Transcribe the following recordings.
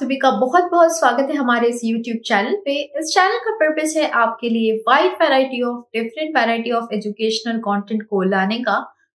सभी का बहुत बहुत स्वागत है हमारे इस YouTube चैनल पे। इस चैनल का पर्पस है आपके लिए wide different variety of educational content को लाने का,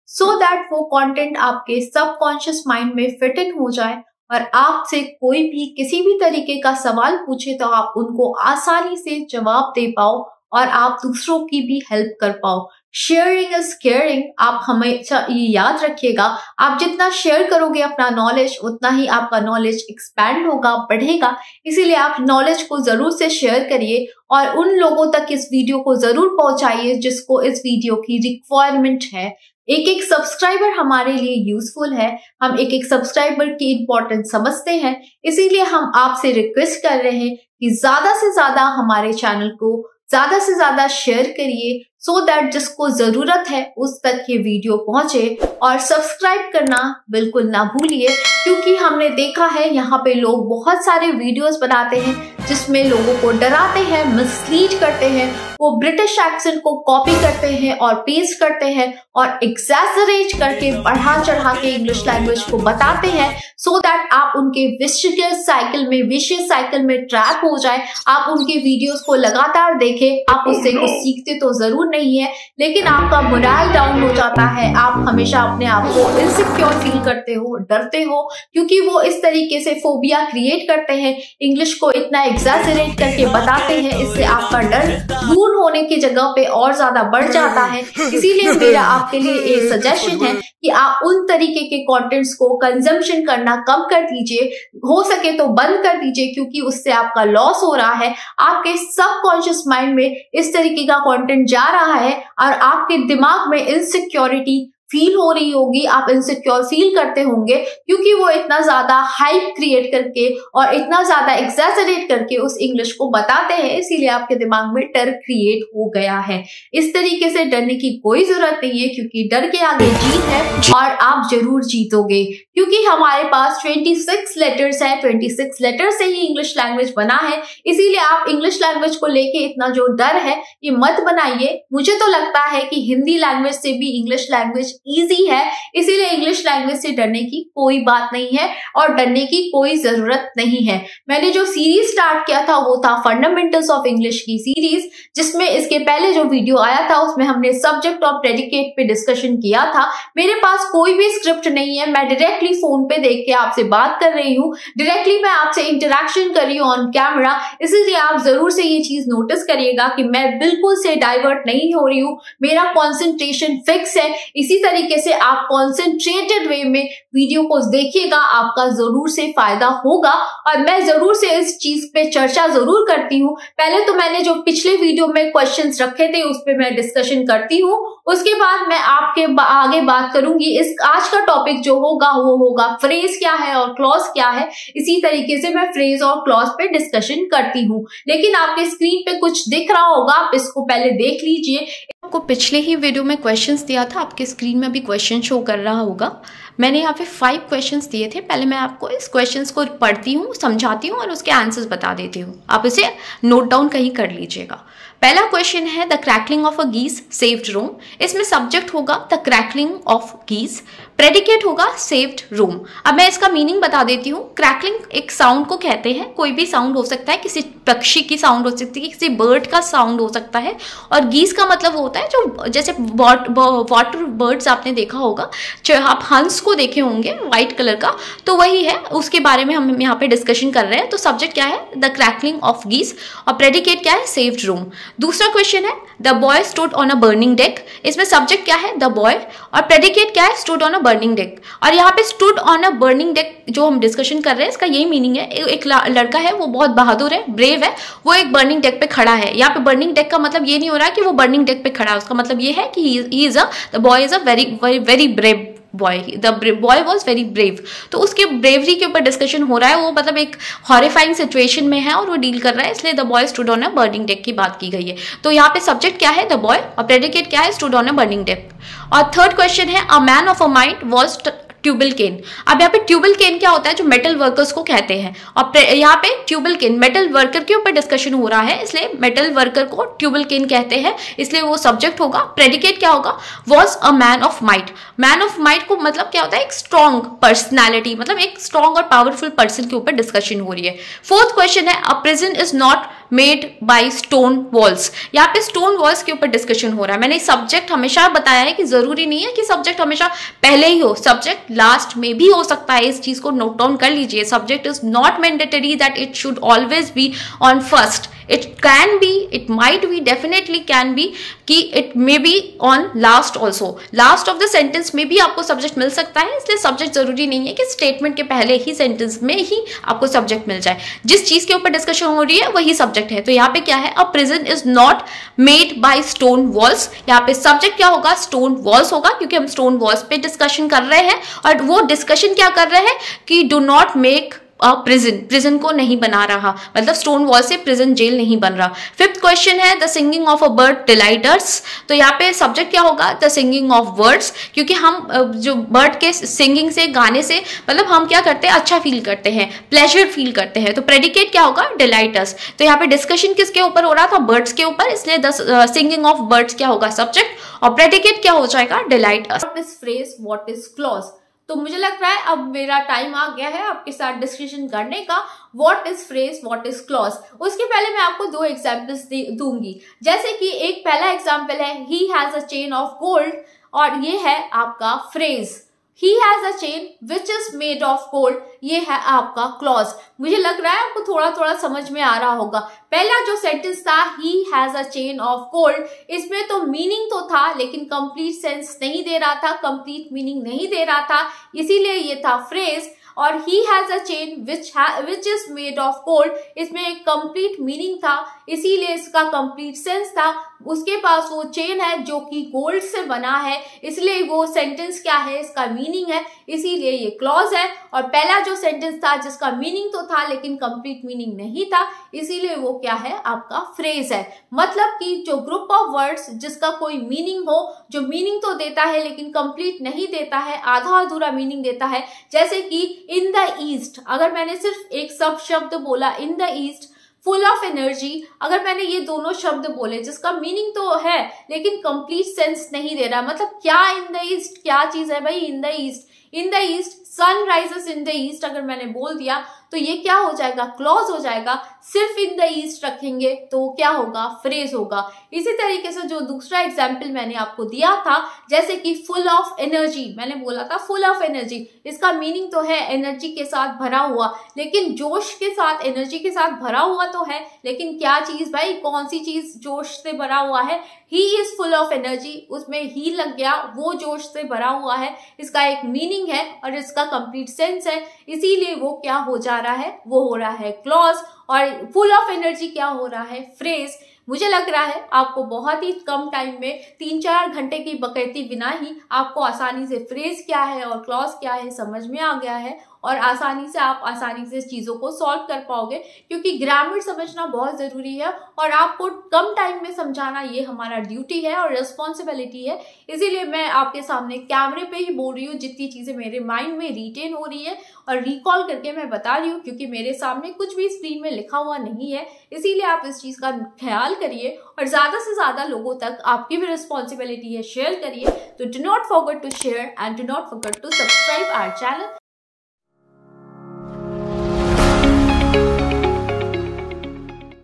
सो दैट वो कंटेंट आपके सबकॉन्शियस माइंड में फिट इन हो जाए और आपसे कोई भी किसी भी तरीके का सवाल पूछे तो आप उनको आसानी से जवाब दे पाओ और आप दूसरों की भी हेल्प कर पाओ। Sharing is caring. आप हमेशा ये याद रखिएगा, आप जितना शेयर करोगे अपना नॉलेज उतना ही आपका नॉलेज एक्सपैंड होगा, बढ़ेगा। इसीलिए आप नॉलेज को जरूर से शेयर करिए और उन लोगों तक इस वीडियो को जरूर पहुंचाइए जिसको इस वीडियो की रिक्वायरमेंट है। एक एक सब्सक्राइबर हमारे लिए यूजफुल है, हम एक एक सब्सक्राइबर की इंपॉर्टेंस समझते हैं। इसीलिए हम आपसे रिक्वेस्ट कर रहे हैं कि ज्यादा से ज्यादा हमारे चैनल को ज्यादा से ज्यादा शेयर करिए, सो दैट जिसको जरूरत है उस तक ये वीडियो पहुंचे। और सब्सक्राइब करना बिल्कुल ना भूलिए, क्योंकि हमने देखा है यहाँ पे लोग बहुत सारे वीडियोस बनाते हैं जिसमें लोगों को डराते हैं, मिसलीड करते हैं, वो ब्रिटिश एक्सेंट को कॉपी करते हैं और पेस्ट करते हैं और एग्जैजरेट करके बढ़ा चढ़ा के इंग्लिश लैंग्वेज को बताते हैं, सो दैट आप उनके विशियस साइकिल में ट्रैप हो जाए। आप उनके वीडियोस को लगातार देखें, आप उससे कुछ सीखते तो जरूर नहीं है, लेकिन आपका मोरल डाउन हो जाता है। आप हमेशा अपने आप को इनसिक्योर फील करते हो, डरते हो, क्योंकि वो इस तरीके से फोबिया क्रिएट करते हैं, इंग्लिश को इतना एग्जैजरेट करके बताते हैं। इससे आपका डर दूर होने की जगह पे और ज्यादा बढ़ जाता है। इसीलिए मेरा आपके लिए एक सजेशन है कि आप उन तरीके के कंटेंट्स को कंजम्पशन करना कम कर दीजिए, हो सके तो बंद कर दीजिए, क्योंकि उससे आपका लॉस हो रहा है। आपके सबकॉन्शियस माइंड में इस तरीके का कंटेंट जा रहा है और आपके दिमाग में इनसिक्योरिटी फील हो रही होगी, आप इनसिक्योर फील करते होंगे, क्योंकि वो इतना ज्यादा हाइप क्रिएट करके और इतना ज्यादा एग्जैजरेट करके उस इंग्लिश को बताते हैं। इसीलिए आपके दिमाग में डर क्रिएट हो गया है। इस तरीके से डरने की कोई जरूरत नहीं है, क्योंकि डर के आगे जीत है और आप जरूर जीतोगे, क्योंकि हमारे पास 26 लेटर्स है। 26 लेटर से ही इंग्लिश लैंग्वेज बना है। इसीलिए आप इंग्लिश लैंग्वेज को लेके इतना जो डर है ये मत बनाइए। मुझे तो लगता है कि हिंदी लैंग्वेज से भी इंग्लिश लैंग्वेज इजी है, इसीलिए इंग्लिश लैंग्वेज से डरने की कोई बात नहीं है और डरने की कोई जरूरत नहीं है। मैंने जो सीरीज स्टार्ट किया था वो था फंडामेंटल्स ऑफ इंग्लिश की सीरीज, जिसमें इसके पहले जो वीडियो आया था उसमें हमने सब्जेक्ट और प्रेडिकेट पे डिस्कशन किया था। मेरे पास कोई भी स्क्रिप्ट नहीं है, मैं डायरेक्टली फोन पे देख के आपसे बात कर रही हूँ, डायरेक्टली मैं आपसे इंटरेक्शन कर रही हूँ ऑन कैमरा। इसीलिए आप जरूर से ये चीज नोटिस करिएगा कि मैं बिल्कुल से डाइवर्ट नहीं हो रही हूँ, मेरा कॉन्सेंट्रेशन फिक्स है। इसी तरीके से आप कॉन्सेंट्रेटेड वे में वीडियो को देखिएगा, आपका जरूर से फायदा होगा। और मैं जरूर से इस चीज पे चर्चा जरूर करती हूँ। पहले तो मैंने जो पिछले वीडियो में क्वेश्चंस रखे थे उस पे मैं डिस्कशन करती हूँ, उसके बाद मैं आपके आगे बात करूंगी। इस आज का टॉपिक जो होगा वो होगा फ्रेज क्या है और क्लॉज क्या है। इसी तरीके से मैं फ्रेज और क्लॉज पे डिस्कशन करती हूँ। लेकिन आपके स्क्रीन पे कुछ दिख रहा होगा, आप इसको पहले देख लीजिए। आपको पिछले ही वीडियो में क्वेश्चंस दिया था, आपके स्क्रीन में भी क्वेश्चन शो कर रहा होगा। मैंने यहाँ पे 5 क्वेश्चंस दिए थे। पहले मैं आपको इस क्वेश्चंस को पढ़ती हूँ, समझाती हूँ और उसके आंसर्स बता देती हूँ। आप इसे नोट डाउन कहीं कर लीजिएगा। पहला क्वेश्चन है द क्रैकलिंग ऑफ अ गीस सेव्ड रूम। इसमें सब्जेक्ट होगा द क्रैकलिंग ऑफ गीस, प्रेडिकेट होगा सेव्ड रूम। अब मैं इसका मीनिंग बता देती हूँ। क्रैकलिंग एक साउंड को कहते हैं, कोई भी साउंड हो सकता है, किसी पक्षी की साउंड हो सकती है, किसी बर्ड का साउंड हो सकता है। और गीस का मतलब होता है जो जैसे वाटर बर्ड्स आपने देखा होगा, चाहे आप हंस को देखे होंगे व्हाइट कलर का, तो वही है, उसके बारे में हम यहाँ पे डिस्कशन कर रहे हैं। तो सब्जेक्ट क्या है द क्रैकलिंग ऑफ गीस और प्रेडिकेट क्या है सेव्ड रूम। दूसरा क्वेश्चन है the boy stood on a burning deck. इसमें सब्जेक्ट क्या है द बॉय और प्रेडिकेट क्या है stood on a burning deck. और यहाँ पे stood on a burning deck जो हम डिस्कशन कर रहे हैं इसका यही मीनिंग है, एक लड़का है वो बहुत बहादुर है, ब्रेव है, वो एक बर्निंग डेक पे खड़ा है। यहाँ पे बर्निंग डेक का मतलब ये नहीं हो रहा है कि वो बर्निंग डेक पे खड़ा है, उसका मतलब ये है कि the boy is a very brave boy, the boy was very brave. तो उसके ब्रेवरी के ऊपर डिस्कशन हो रहा है, वो मतलब एक हॉरिफाइंग सिचुएशन में है और वो डील कर रहा है, इसलिए the boy stood on a burning deck की बात की गई है। तो यहाँ पे सब्जेक्ट क्या है द बॉय और प्रेडिकेट क्या है stood on a burning deck. और थर्ड क्वेश्चन है a man of a mind was Tubal Cain. अब यहाँ पे ट्यूबल केन क्या होता है, जो मेटल वर्कर्स को कहते हैं, और यहाँ पे ट्यूबल केन मेटल वर्कर के ऊपर डिस्कशन हो रहा है, इसलिए मेटल वर्कर को ट्यूबल केन कहते हैं, इसलिए वो सब्जेक्ट होगा। प्रेडिकेट क्या होगा, was a man of might. Man of might को मतलब क्या होता है, एक स्ट्रॉन्ग पर्सनैलिटी, मतलब एक स्ट्रॉन्ग और पावरफुल पर्सन के ऊपर डिस्कशन हो रही है। फोर्थ क्वेश्चन है, a prison is not made by stone walls. यहाँ पे स्टोन वॉल्स के ऊपर डिस्कशन हो रहा है। मैंने सब्जेक्ट हमेशा बताया है कि जरूरी नहीं है कि सब्जेक्ट हमेशा पहले ही हो, सब्जेक्ट लास्ट में भी हो सकता है। इस चीज को नोट डाउन कर लीजिए, subject is not mandatory that it should always be on first. It can be, it might be, definitely can be कि it may be on last also. Last of the sentence में भी आपको subject मिल सकता है, इसलिए subject जरूरी नहीं है कि स्टेटमेंट के पहले ही सेंटेंस में ही आपको सब्जेक्ट मिल जाए। जिस चीज के ऊपर डिस्कशन हो रही है वही सब्जेक्ट है। तो यहाँ पे क्या है, a prison is not made by stone walls. यहाँ पे सब्जेक्ट क्या होगा, स्टोन वॉल्स होगा, क्योंकि हम स्टोन वॉल्स पे डिस्कशन कर रहे हैं, और वो डिस्कशन क्या कर रहे हैं कि डू नॉट मेक प्रिजन को नहीं बना रहा, मतलब स्टोन वॉल से प्रिजन जेल नहीं बन रहा। फिफ्थ क्वेश्चन है, the singing of a bird delighters. तो यहाँ पे सब्जेक्ट क्या होगा, द सिंगिंग ऑफ बर्ड्स, क्योंकि हम जो बर्ड के सिंगिंग से, गाने से, मतलब हम क्या करते हैं, अच्छा फील करते हैं, प्लेजर फील करते हैं। तो प्रेडिकेट क्या होगा, डिलाइटर्स। तो यहाँ पे डिस्कशन किसके ऊपर हो रहा था, बर्ड्स के ऊपर, इसलिए द सिंगिंग ऑफ बर्ड्स क्या होगा, सब्जेक्ट, और प्रेडिकेट क्या हो जाएगा, delighters. What is phrase, what is clause. तो मुझे लग रहा है अब मेरा टाइम आ गया है आपके साथ डिस्कशन करने का, what is phrase, what is clause. उसके पहले मैं आपको दो एग्जांपल्स दूंगी। जैसे कि एक पहला एग्जांपल है, he has a chain of gold, और ये है आपका phrase. He has a chain which is made of gold, ये है आपका क्लॉज। मुझे लग रहा है आपको थोड़ा थोड़ा समझ में आ रहा होगा। पहला जो सेंटेंस था, he has a chain of gold, इसमें तो मीनिंग तो था लेकिन कंप्लीट सेंस नहीं दे रहा था, कंप्लीट मीनिंग नहीं दे रहा था, इसीलिए ये था फ्रेज। और he has a chain which is made of gold, इसमें एक कंप्लीट मीनिंग था, इसीलिए इसका कंप्लीट सेंस था। उसके पास वो चेन है जो कि गोल्ड से बना है, इसलिए वो सेंटेंस क्या है, इसका मीनिंग है, इसीलिए ये क्लॉज है। और पहला जो सेंटेंस था जिसका मीनिंग तो था लेकिन कंप्लीट मीनिंग नहीं था, इसीलिए वो क्या है, आपका फ्रेज है। मतलब कि जो ग्रुप ऑफ वर्ड्स जिसका कोई मीनिंग हो, जो मीनिंग तो देता है लेकिन कंप्लीट नहीं देता है, आधा अधूरा मीनिंग देता है। जैसे कि इन द ईस्ट, अगर मैंने सिर्फ एक सब शब्द बोला इन the east, full of energy, अगर मैंने ये दोनों शब्द बोले जिसका मीनिंग तो है लेकिन कंप्लीट सेंस नहीं दे रहा, मतलब क्या इन द ईस्ट, क्या चीज है भाई in the east, in the east sun rises in the east, अगर मैंने बोल दिया तो ये क्या हो जाएगा, क्लॉज हो जाएगा। सिर्फ इन द ईस्ट रखेंगे तो क्या होगा, फ्रेज होगा। इसी तरीके से जो दूसरा एग्जाम्पल मैंने आपको दिया था, जैसे कि फुल ऑफ एनर्जी, मैंने बोला था फुल ऑफ एनर्जी, इसका मीनिंग तो है एनर्जी के साथ भरा हुआ, लेकिन जोश के साथ, एनर्जी के साथ भरा हुआ तो है, लेकिन क्या चीज भाई, कौन सी चीज जोश से भरा हुआ है, he is full of energy, उसमें ही लग गया, वो जोश से भरा हुआ है, इसका एक मीनिंग है और इसका कंप्लीट सेंस है, इसीलिए वो क्या हो जा रहा है, वो हो रहा है क्लॉज। और फुल ऑफ एनर्जी क्या हो रहा है, फ्रेज। मुझे लग रहा है आपको बहुत ही कम टाइम में 3-4 घंटे की बकैती बिना ही आपको आसानी से फ्रेज क्या है और क्लॉज क्या है समझ में आ गया है, और आसानी से आप आसानी से चीज़ों को सॉल्व कर पाओगे, क्योंकि ग्रामर समझना बहुत ज़रूरी है और आपको कम टाइम में समझाना ये हमारा ड्यूटी है और रिस्पॉन्सिबिलिटी है। इसीलिए मैं आपके सामने कैमरे पे ही बोल रही हूँ, जितनी चीज़ें मेरे माइंड में रिटेन हो रही है और रिकॉल करके मैं बता रही हूँ, क्योंकि मेरे सामने कुछ भी स्क्रीन में लिखा हुआ नहीं है। इसीलिए आप इस चीज़ का ख्याल करिए और ज़्यादा से ज़्यादा लोगों तक आपकी भी रिस्पॉन्सिबिलिटी है, शेयर करिए। तो do not forget to share and do not forget to subscribe our channel.